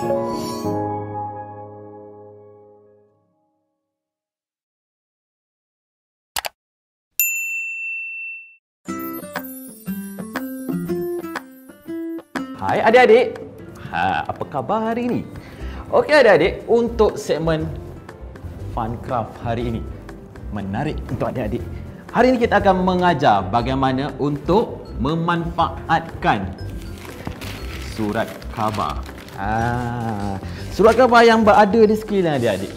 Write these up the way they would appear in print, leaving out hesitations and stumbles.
Hai adik-adik. Apa khabar hari ini? Okey adik-adik, untuk segmen Funcraft hari ini menarik untuk adik-adik. Hari ini kita akan mengajar bagaimana untuk memanfaatkan surat khabar. Surat khabar yang berada di sekeliling adik-adik.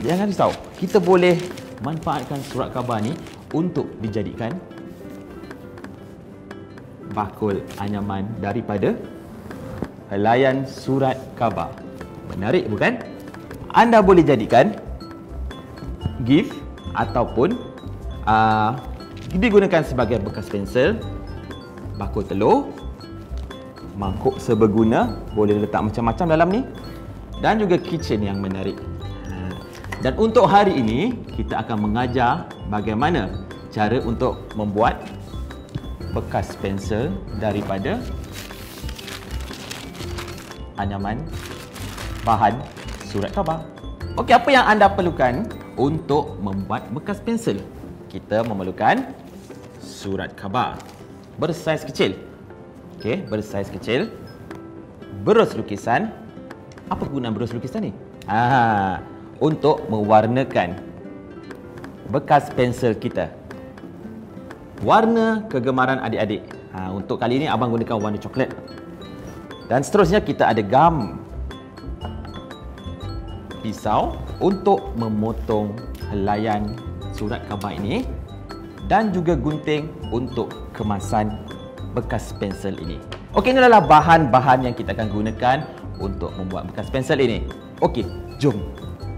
Jangan risau, kita boleh manfaatkan surat khabar ni untuk dijadikan bakul anyaman daripada helaian surat khabar. Menarik bukan? Anda boleh jadikan gift ataupun digunakan sebagai bekas pensel, bakul telur, mangkuk seberguna, boleh letak macam-macam dalam ni, dan juga keychain yang menarik. Dan untuk hari ini kita akan mengajar bagaimana cara untuk membuat bekas pensel daripada anyaman bahan surat khabar. Okey, apa yang anda perlukan untuk membuat bekas pensel? Kita memerlukan surat khabar bersaiz kecil. Okey, bersaiz kecil. Berus lukisan. Apa gunaan berus lukisan ni? Untuk mewarnakan bekas pensel kita. Warna kegemaran adik-adik. Untuk kali ini abang gunakan warna coklat. Dan seterusnya kita ada gam, pisau untuk memotong helaian surat khabar ini, dan juga gunting untuk kemasan bekas pensel ini. Okey, ini adalah bahan-bahan yang kita akan gunakan untuk membuat bekas pensel ini. Okey, jom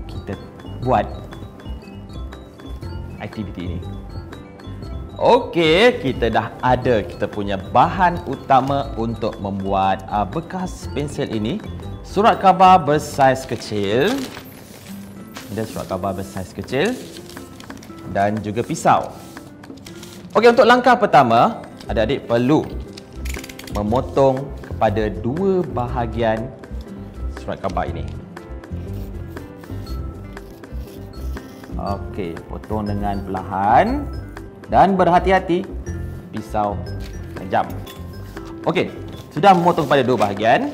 kita buat aktiviti ini. Okey, kita dah ada kita punya bahan utama untuk membuat bekas pensel ini. Surat khabar bersaiz kecil. Ada surat khabar bersaiz kecil dan juga pisau. Okey, untuk langkah pertama, adik-adik perlu memotong kepada dua bahagian surat khabar ini. Okey, potong dengan perlahan. Dan berhati-hati, pisau tajam. Okey, sudah memotong pada dua bahagian.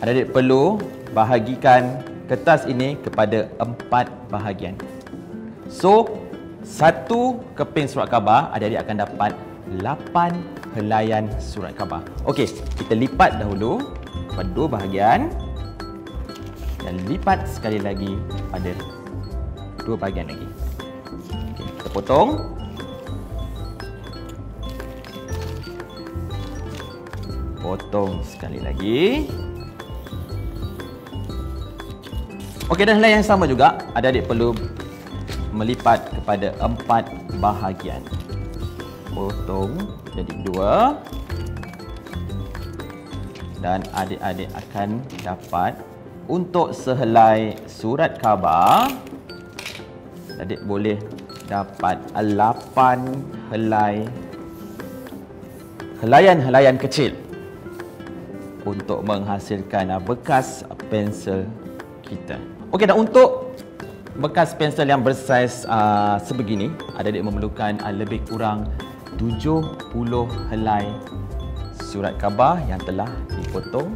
Adik-adik perlu bahagikan kertas ini kepada 4 bahagian. So, satu keping surat khabar, adik-adik akan dapat 8 helaian surat khabar. Okey, kita lipat dahulu pada dua bahagian dan lipat sekali lagi pada dua bahagian lagi. Potong. Potong sekali lagi. Okey, dan helaian yang sama juga, adik-adik perlu melipat kepada 4 bahagian. Potong jadi 2. Dan adik-adik akan dapat untuk sehelai surat khabar, adik boleh dapat 8 helaian kecil untuk menghasilkan bekas pensel kita. Okey, dan untuk bekas pensel yang bersaiz sebegini, adik-adik memerlukan lebih kurang 70 helai surat khabar yang telah dipotong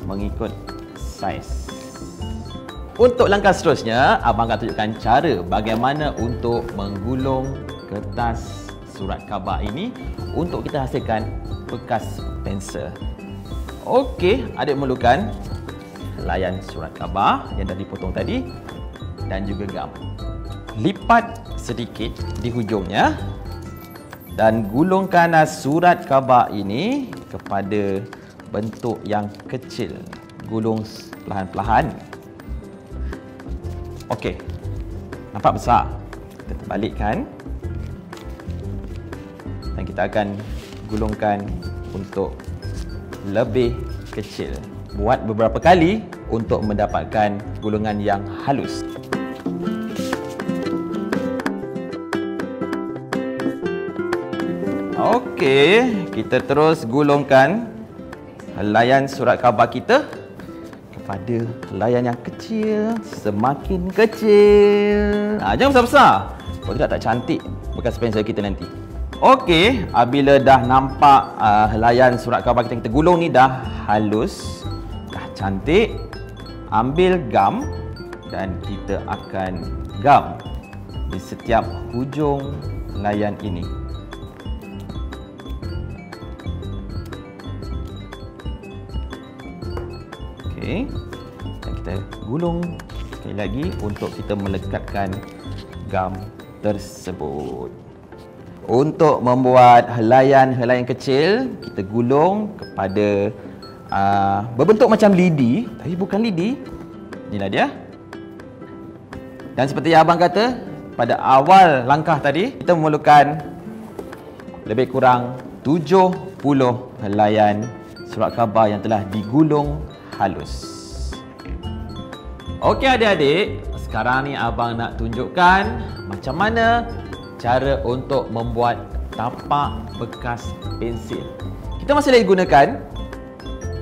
mengikut saiz. Untuk langkah seterusnya, abang akan tunjukkan cara bagaimana untuk menggulung kertas surat khabar ini untuk kita hasilkan bekas pensel. Okey, adik memerlukan helaian surat khabar yang dah dipotong tadi dan juga gam. Lipat sedikit di hujungnya dan gulungkan surat khabar ini kepada bentuk yang kecil. Gulung perlahan-perlahan. Okey, nampak besar. Kita terbalikkan dan kita akan gulungkan untuk lebih kecil. Buat beberapa kali untuk mendapatkan gulungan yang halus. Okey, kita terus gulungkan helaian surat khabar kita kepada helaian yang kecil, semakin kecil. Jangan besar-besar. Kalau tidak tak cantik bekas pensel kita nanti. Okey, apabila dah nampak helaian surat khabar kita gulung ni dah halus, dah cantik, ambil gam dan kita akan gam di setiap hujung helaian ini. Okey, dan kita gulung sekali lagi untuk kita melekatkan gam tersebut. Untuk membuat helaian-helaian kecil, kita gulung kepada berbentuk macam lidi, tapi bukan lidi. Inilah dia. Dan seperti yang abang kata, pada awal langkah tadi, kita memerlukan lebih kurang 70 helaian surat khabar yang telah digulung halus. Okey adik-adik, sekarang ni abang nak tunjukkan macam mana cara untuk membuat tapak bekas pensil. Kita masih lagi gunakan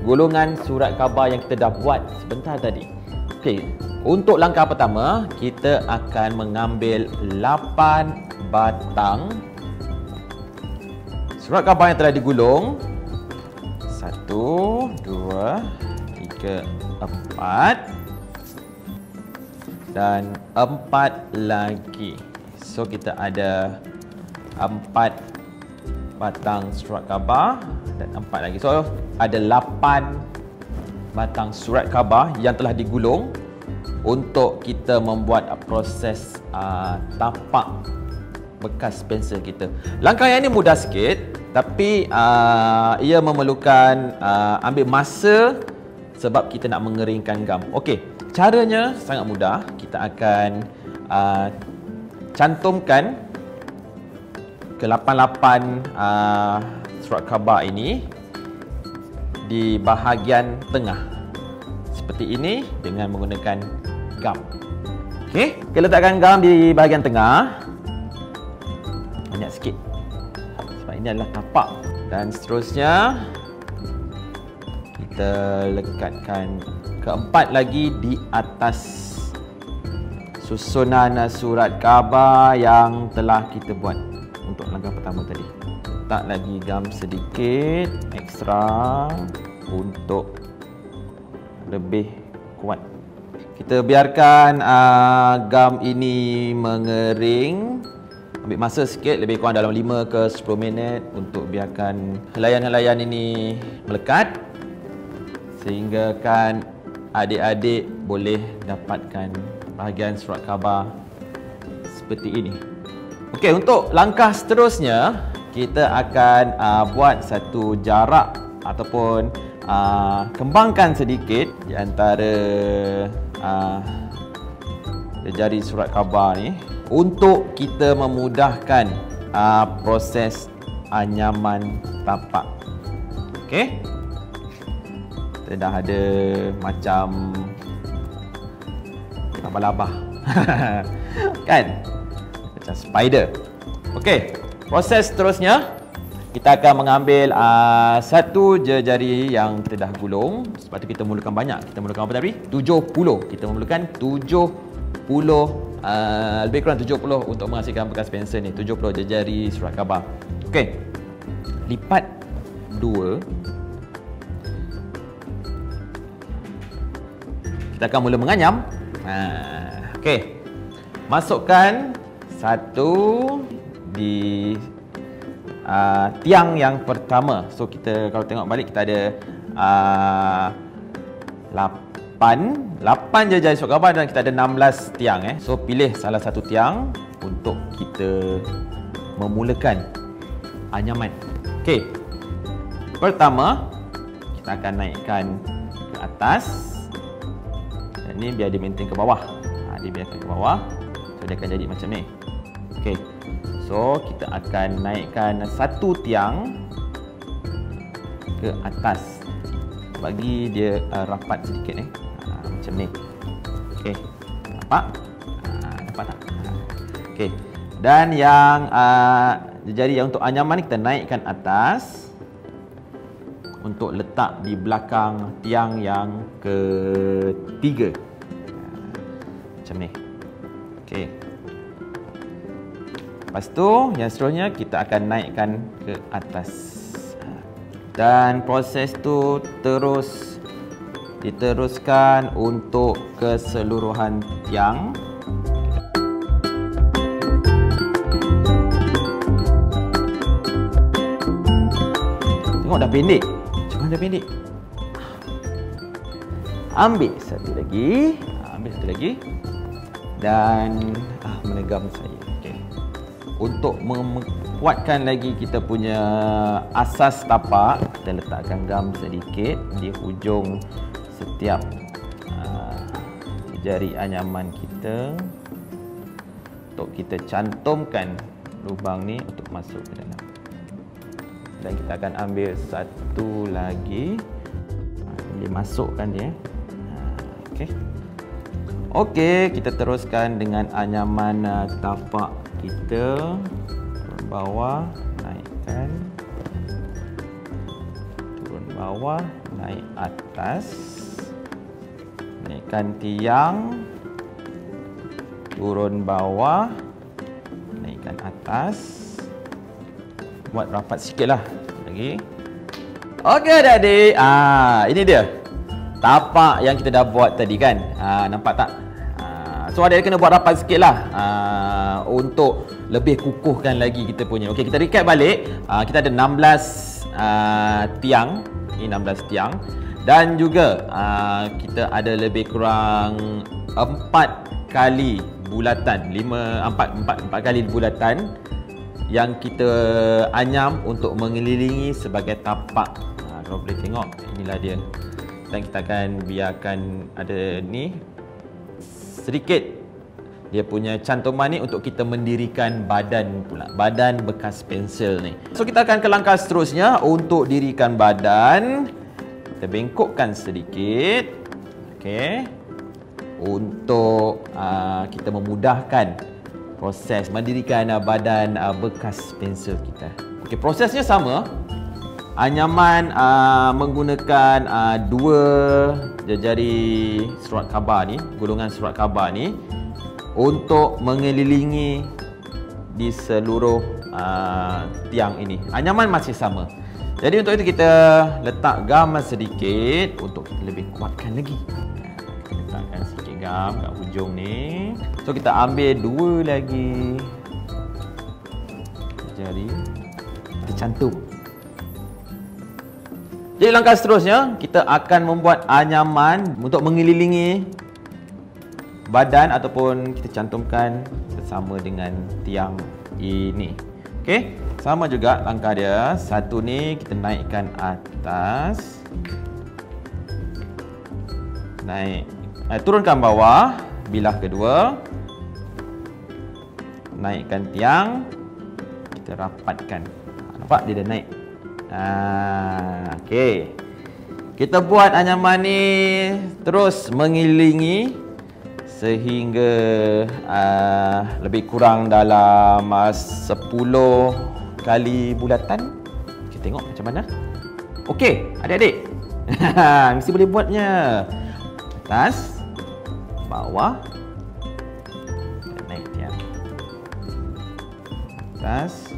gulungan surat khabar yang kita dah buat sebentar tadi. Okey, untuk langkah pertama, kita akan mengambil 8 batang surat khabar yang telah digulung. 1, 2, 3, 4 dan 4 lagi. So kita ada 4 batang surat khabar dan 4 lagi. So ada 8 batang surat khabar yang telah digulung untuk kita membuat proses tapak bekas pensel kita. Langkah yang ini mudah sikit, tapi ia memerlukan ambil masa sebab kita nak mengeringkan gam. Okey, caranya sangat mudah. Kita akan cantumkan ke-8 surat khabar ini di bahagian tengah seperti ini dengan menggunakan gam. Okey, kita letakkan gam di bahagian tengah. Banyak sikit sebab ini adalah tapak. Dan seterusnya kita lekatkan keempat lagi di atas susunan surat khabar yang telah kita buat untuk langkah pertama tadi. Letak lagi gam sedikit ekstra untuk lebih kuat. Kita biarkan gam ini mengering. Ambil masa sikit, lebih kurang dalam 5 ke 10 minit untuk biarkan helaian-helaian ini melekat sehingga kan adik-adik boleh dapatkan bahagian surat khabar seperti ini. Okey, untuk langkah seterusnya kita akan buat satu jarak ataupun kembangkan sedikit di antara jari surat khabar ni untuk kita memudahkan proses anyaman tapak. Okey, kita dah ada macam labah-labah kan, macam spider. Okey, proses seterusnya kita akan mengambil satu jari yang kita dah gulung. Sebab tu kita memerlukan banyak. Kita memerlukan apa tadi? 70. Kita memerlukan 70 lebih kurang 70 untuk menghasilkan bekas pensel ni. 70 jari surat khabar. Okey, lipat 2. Kita akan mula menganyam. Okey, masukkan satu di tiang yang pertama. So kita kalau tengok balik kita ada 8 jari surat khabar dan kita ada 16 tiang. So pilih salah satu tiang untuk kita memulakan anyaman. Okey, pertama kita akan naikkan ke atas. Dan ni biar dia maintain ke bawah. Dia biarkan ke bawah. So dia akan jadi macam ni. Okey, so kita akan naikkan satu tiang ke atas. Bagi dia rapat sedikit macam ni. Okey, nampak? Nampak tak? Okey, dan yang jari yang untuk anyaman ni kita naikkan atas. untuk letak di belakang tiang yang ketiga. Macam ni. Okey. Lepas tu, yang seterusnya kita akan naikkan ke atas. Dan proses tu terus diteruskan untuk keseluruhan tiang. Tengok dah pendek. Macam mana dah pendek? Ambil satu lagi. Ambil satu lagi. Dan menegam saya. Okey. Untuk menguatkan lagi kita punya asas tapak, kita letakkan gam sedikit di hujung setiap jari anyaman kita untuk kita cantumkan lubang ni untuk masuk ke dalam. Dan kita akan ambil satu lagi, boleh masukkan dia. Okey. Okey, kita teruskan dengan anyaman tapak kita. Turun bawah, naikkan. Turun bawah, naik atas. Naikkan tiang. Turun bawah, naikkan atas. Buat rapat sikit lah. Lagi. Okey adik-adik. Ini dia. Tapak yang kita dah buat tadi kan. Nampak tak? So adik-adik kena buat rapat sikit lah. Untuk lebih kukuhkan lagi kita punya. Okey, kita recap balik. Kita ada 16 tiang. Ini 16 tiang. Dan juga kita ada lebih kurang 4 kali bulatan. 4 kali bulatan yang kita anyam untuk mengelilingi sebagai tapak. Kalau boleh tengok, inilah dia. Dan kita akan biarkan ada ni sedikit dia punya cantuman ni untuk kita mendirikan badan pula. Badan bekas pensel ni. So kita akan ke langkah seterusnya untuk dirikan badan. Kita bengkokkan sedikit. Okey. Untuk kita memudahkan proses mendirikan badan bekas pensel kita. Okey, prosesnya sama. Anyaman menggunakan 2 jari surat khabar ni, gulungan surat khabar ni untuk mengelilingi di seluruh tiang ini. Anyaman masih sama. Jadi untuk itu kita letak gam sedikit untuk kita lebih kuatkan lagi. Kita letakkan sedikit gam kat hujung ni. So kita ambil 2 lagi jari, kita cantum. Jadi langkah seterusnya kita akan membuat anyaman untuk mengelilingi badan ataupun kita cantumkan bersama dengan tiang ini. Okey, sama juga langkah dia. Satu ni kita naikkan atas. Turunkan bawah, bilah kedua. Naikkan tiang. Kita rapatkan. Nampak dia dah naik. Okey. Kita buat anyaman ni terus mengelilingi sehingga lebih kurang dalam 10 kali bulatan. Kita tengok macam mana. Okey, adik-adik. Mesti boleh buatnya. Atas, bawah, naik tiang. Atas,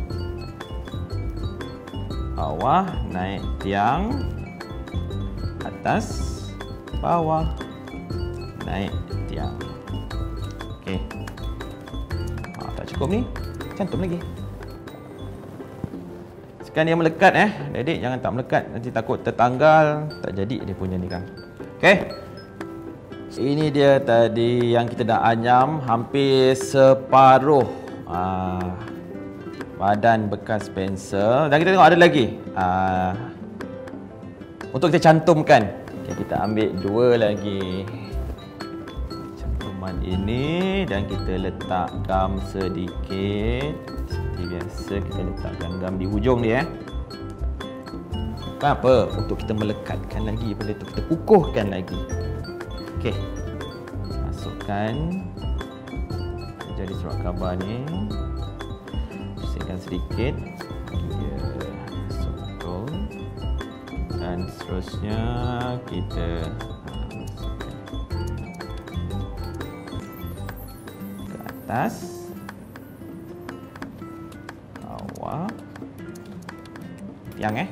bawah, naik tiang. Atas, bawah, naik tiang. Okey. Tak cukup ni, cantum lagi. Sekarang dia melekat adik, jangan tak melekat. Nanti takut tertanggal, tak jadi dia punya ni kan. Okey. Ini dia tadi yang kita dah anyam hampir separuh badan bekas pensel. Dan kita tengok ada lagi untuk kita cantumkan. Okay, kita ambil 2 lagi cantuman ini dan kita letak gam sedikit. Seperti biasa kita letakkan gam di hujung dia. Kenapa? Untuk kita melekatkan lagi benda tu, kita kukuhkan lagi. Okey. Masukkan jari surat khabar ni. Pusingkan sedikit. Dia masuk betul. Dan Dan seterusnya kita ke atas, bawah, tiang okey.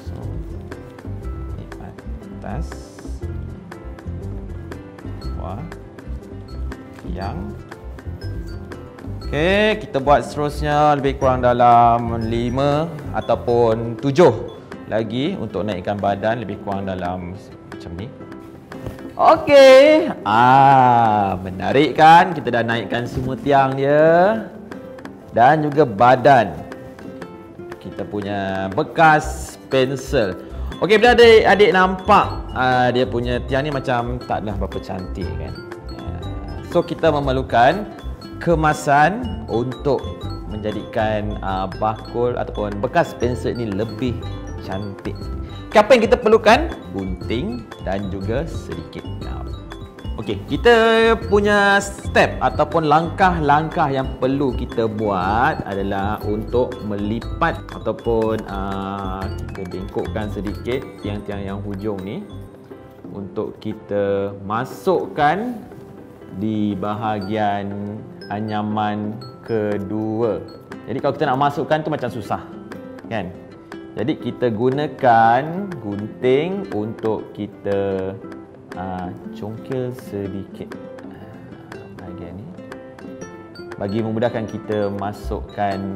So di atas, bawah, tiang. Okey, kita buat seterusnya lebih kurang dalam 5 ataupun 7 lagi untuk naikkan badan lebih kurang dalam macam ni. Okey. Menarik kan? Kita dah naikkan semua tiang dia dan juga badan. Kita punya bekas pensel. Okey, bila adik nampak dia punya tiang ni macam taklah berapa cantik kan. So kita memerlukan kemasan untuk menjadikan bakul ataupun bekas pensel ni lebih cantik. Apa yang kita perlukan? Gunting dan juga sedikit gam. Okey, kita punya step ataupun langkah-langkah yang perlu kita buat adalah untuk melipat ataupun kita bengkokkan sedikit tiang-tiang yang hujung ni untuk kita masukkan di bahagian anyaman kedua. Jadi kalau kita nak masukkan tu macam susah, kan? Jadi kita gunakan gunting untuk kita congkel sedikit bahagian ni bagi memudahkan kita masukkan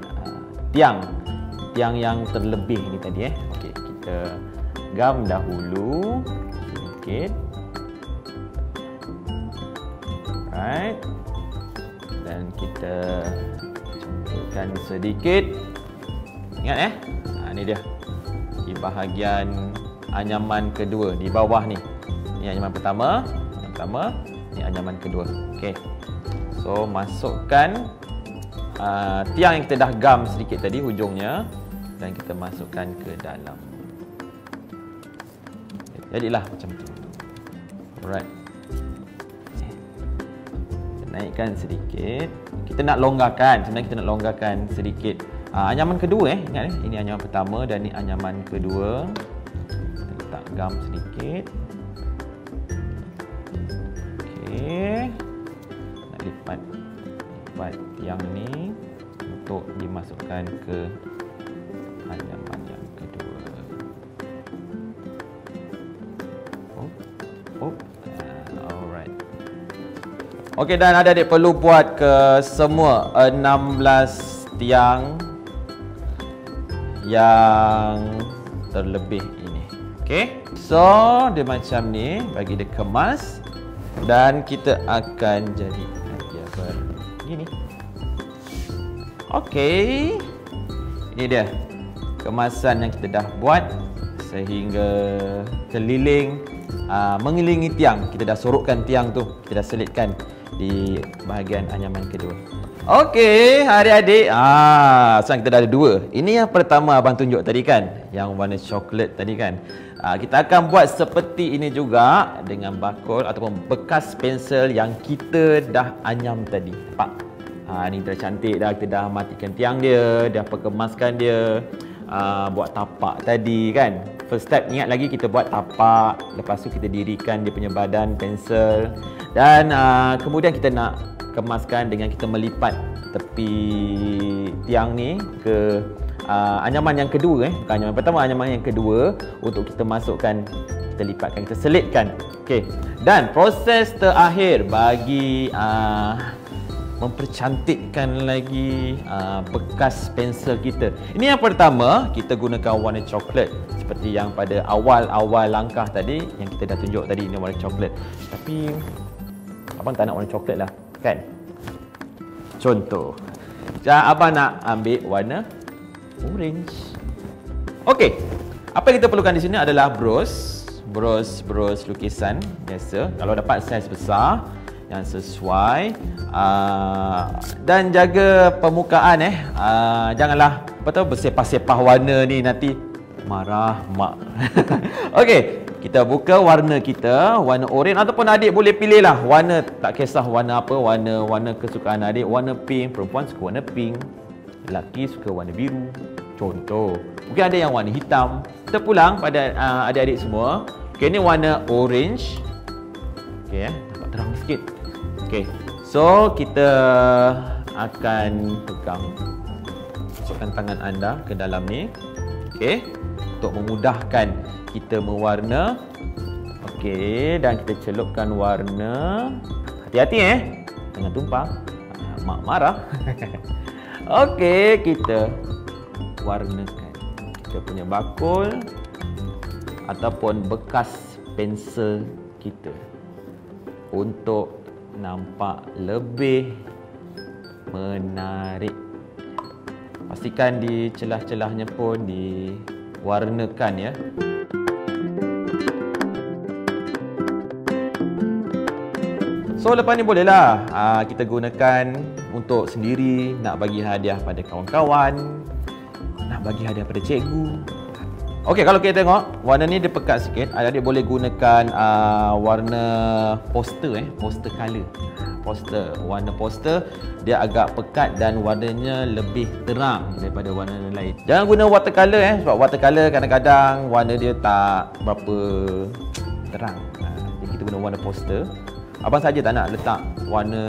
tiang yang terlebih ni tadi Okey, kita gam dahulu sedikit. Right. Dan kita congkelkan sedikit. Ingat ni dia. Di bahagian anyaman kedua di bawah ni. Ni anyaman pertama, ni anyaman kedua. Okey. So masukkan tiang yang kita dah gam sedikit tadi hujungnya dan kita masukkan ke dalam. Jadilah macam tu. Alright. Naikkan sedikit. Kita nak longgarkan. Sebenarnya kita nak longgarkan sedikit. Anyaman kedua ingat ini anyaman pertama dan ini anyaman kedua. Kita letak gam sedikit. Okey. Nak lipat tiang ni untuk dimasukkan ke anyaman yang kedua. Alright. Okey, dan adik-adik perlu buat ke semua 16 tiang yang terlebih ini. Okey. So, dia macam ni, bagi dia kemas dan kita akan jadikan dia begini. Okey. Ini dia kemasan yang kita dah buat sehingga keliling mengelilingi tiang. Kita dah sorokkan tiang tu, kita dah selitkan di bahagian anyaman kedua. Okey, adik-adik. Sekarang kita dah ada dua. Ini yang pertama abang tunjuk tadi kan, yang warna coklat tadi kan. Kita akan buat seperti ini juga dengan bakul ataupun bekas pensel yang kita dah anyam tadi. Nampak? Ni dah cantik dah. Kita dah matikan tiang dia, dah perkemaskan dia. Buat tapak tadi kan. First step, ingat lagi kita buat tapak. Lepas tu kita dirikan dia punya badan pensel. Dan kemudian kita nak kemaskan dengan kita melipat tepi tiang ni ke anyaman yang kedua bukan anyaman pertama, anyaman yang kedua untuk kita masukkan, kita lipatkan, kita selitkan. Okey. Dan proses terakhir bagi mempercantikkan lagi bekas pensel kita. Ini yang pertama, kita gunakan warna coklat seperti yang pada awal-awal langkah tadi yang kita dah tunjuk tadi, ini warna coklat. Tapi abang tak nak warna coklat lah, kan? Contoh. Abang nak ambil warna orange. Okey. Apa yang kita perlukan di sini adalah brush lukisan biasa. Kalau dapat saiz besar yang sesuai dan jaga permukaan janganlah bersepah-sepah warna ni, nanti marah mak. Okey, kita buka warna kita, warna oren ataupun adik boleh pilih lah warna, tak kisah warna apa, warna kesukaan adik. Warna pink, perempuan suka warna pink, lelaki suka warna biru. Contoh, mungkin ada yang warna hitam. Kita pulang pada adik-adik semua. Okey, ni warna orange. Okey, nampak terang sikit. Okey, so kita akan pegang, masukkan tangan anda ke dalam ni. Okey, untuk memudahkan kita mewarna. Okey, dan kita celupkan warna. Hati-hati jangan tumpah. Mak marah. Okey, kita warnakan kita punya bakul ataupun bekas pensel kita untuk nampak lebih menarik. Pastikan di celah-celahnya pun diwarnakan ya. So lepas ni bolehlah kita gunakan untuk sendiri, nak bagi hadiah pada kawan-kawan, nak bagi hadiah pada cikgu. Okey, kalau kita tengok warna ni dia pekat sikit. Adik-adik boleh gunakan warna poster poster color. Warna poster dia agak pekat dan warnanya lebih terang daripada warna lain. Jangan guna watercolor sebab watercolor kadang-kadang warna dia tak berapa terang. Jadi kita guna warna poster. Abang saja tak nak letak warna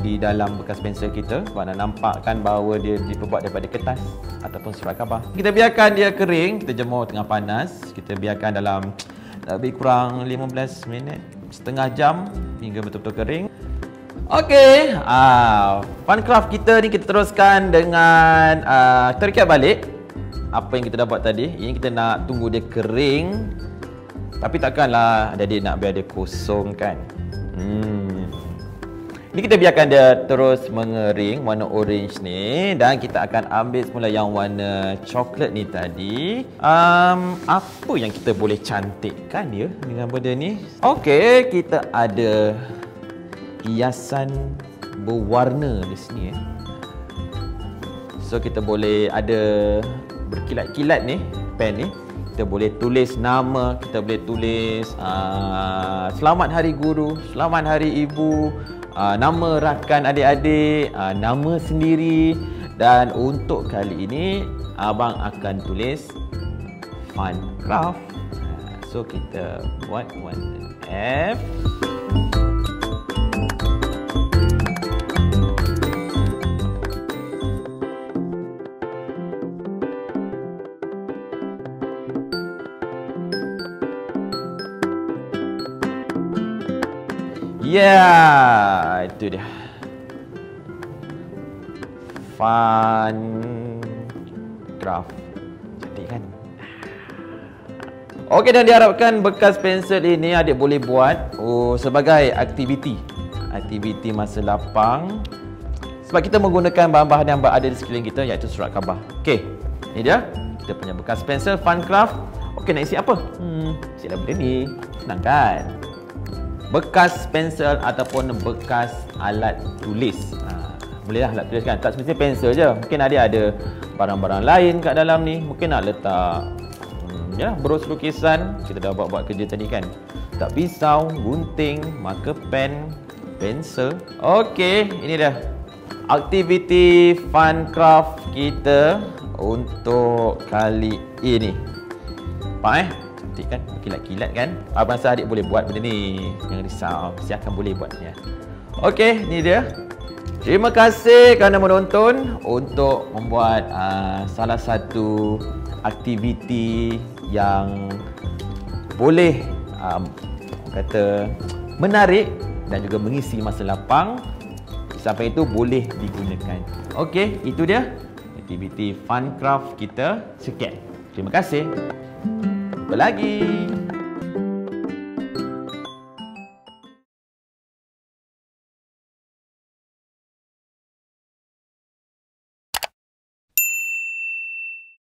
di dalam bekas pensel kita sebab nak nampakkan bahawa dia diperbuat daripada kertas ataupun surat khabar. Kita biarkan dia kering, kita jemur tengah panas. Kita biarkan dalam lebih kurang 15 minit, setengah jam hingga betul-betul kering. Okey, fun craft kita ni kita teruskan dengan kita recap balik apa yang kita dah buat tadi. Ini kita nak tunggu dia kering. Tapi takkanlah adik-adik nak biar dia kosong kan. Ini kita biarkan dia terus mengering warna orange ni dan kita akan ambil semula yang warna coklat ni tadi. Apa yang kita boleh cantikkan dia dengan benda ni? Okey, kita ada hiasan berwarna di sini So kita boleh ada berkilat-kilat ni pen ni. Kita boleh tulis nama, kita boleh tulis selamat hari guru, selamat hari ibu, nama rakan adik-adik, nama sendiri. Dan untuk kali ini abang akan tulis fun craft. So kita buat warna F. Ya, itu dia. Fun craft. Cantik kan? Okey, dan diharapkan bekas pensel ini adik boleh buat sebagai aktiviti masa lapang. Sebab kita menggunakan bahan-bahan yang berada di sekeliling kita, iaitu surat khabar. Okey, ini dia. Kita punya bekas pensel fun craft. Okey, nak isi apa? Isilah benda ni. Senang kan? Bekas pensel ataupun bekas alat tulis. Bolehlah alat tulis kan, tak semestinya pensel je. Mungkin ada barang-barang lain kat dalam ni. Mungkin nak letak berus lukisan. Kita dah buat kerja tadi kan. Tak pisau, gunting, marker pen, pensel. Okey, ini dia aktiviti fun craft kita untuk kali ini. Nampak kan? Kilat-kilat kan? Abang rasa adik boleh buat benda ni. Jangan risau, mesti akan boleh buatnya. Okey, ni dia. Terima kasih kerana menonton untuk membuat salah satu aktiviti yang boleh kata menarik dan juga mengisi masa lapang. Sampai itu boleh digunakan. Okey, itu dia aktiviti fun craft kita. Sekian. Terima kasih. Jumpa lagi.